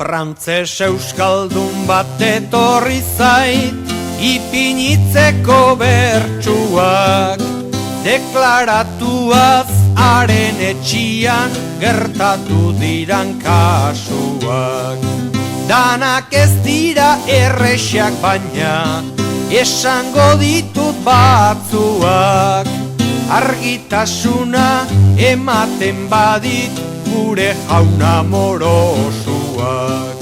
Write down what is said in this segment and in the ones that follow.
Frantses euskaldun bat etorri zait, ipinitzeko bertsuak, deklaratuaz haren etxian gertatu diran kasuak. Danak ez dira errexak baina, esango ditut batzuak, argitasuna ematen badit gure jauna morosuak.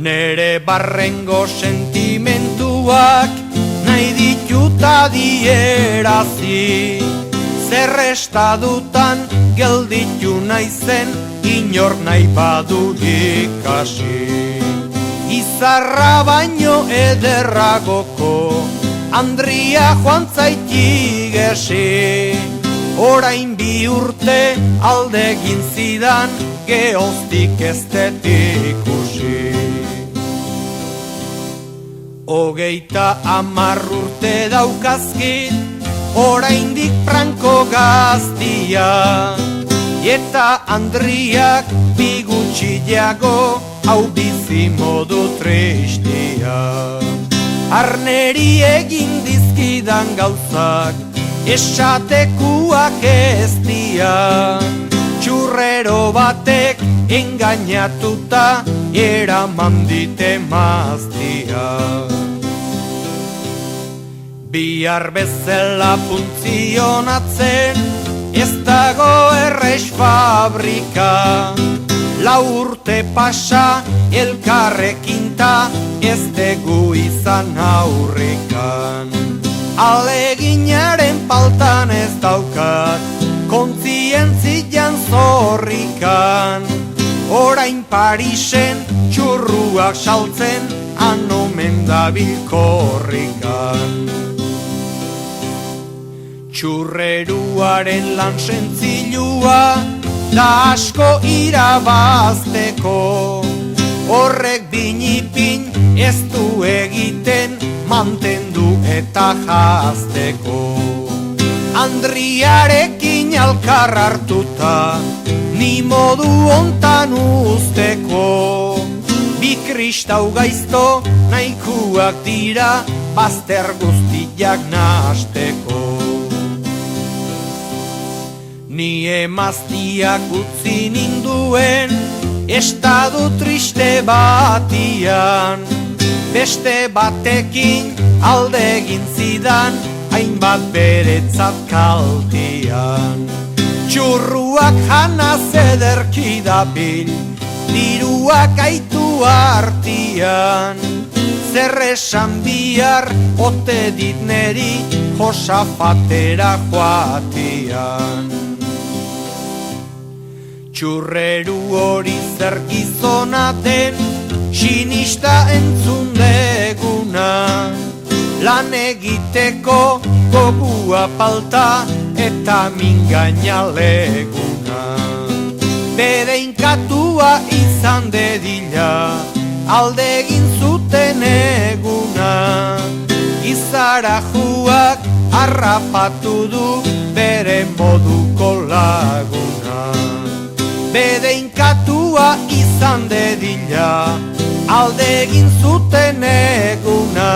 Nere barrengo sentimentuak nahi ditut adierazi, zer estadutan gelditu naizen inor nahi badu ikasi. Izarra baino ederragoko Andria joan zaitigesi, orain bi urte aldegin zidan geoztik estetik-ikusi. 30 urte daukazkit, oraindik franko gaztia, eta Andriak bigutxileago hau bizi modu tristia. Arneri egin dizkidan gauzak, esatekuak ez dia, txurrero batek engainatuta eraman dite maztia. Bihar bezala funtzionatzen, ez dago errex fabrika, 4 urte pasa elkarrekinta, ez dugu izan aurrikan. Aleginaren paltan ez daukat, kontzientzian zorrikan, orain Parisen txurruak saltzen, anomen dabil korrikan. Txurreruaren lan sentzilua da asko irabazteko, horrek binipin ez du egiten mantendu eta jazteko. Andriarekin alkar hartuta ni modu ontan usteko, bi kristau gaizto nahikuak dira bazter guztiak nahasteko. Ni emaztiak utzi ninduen estadu triste batian, beste batekin aldegin zidan hainbat beretzat kaltian. Txurruak janaz ederki dabil, diruak aitu artian, zer esan bihar ote dit neri Josafatera joatian. Txurreru hori zer gizona den, sinista entzun deguna, lan egiteko gogua palta eta mingaina leguna. Bedeinkatua izan dedila, aldegin zuten eguna, izarajuak harrapatu du bere moduko laguna. Bedeinkatua izan dedila, aldegin zuten eguna,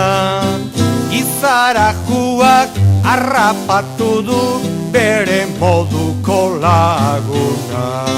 izarajuak harrapatu du bere moduko laguna.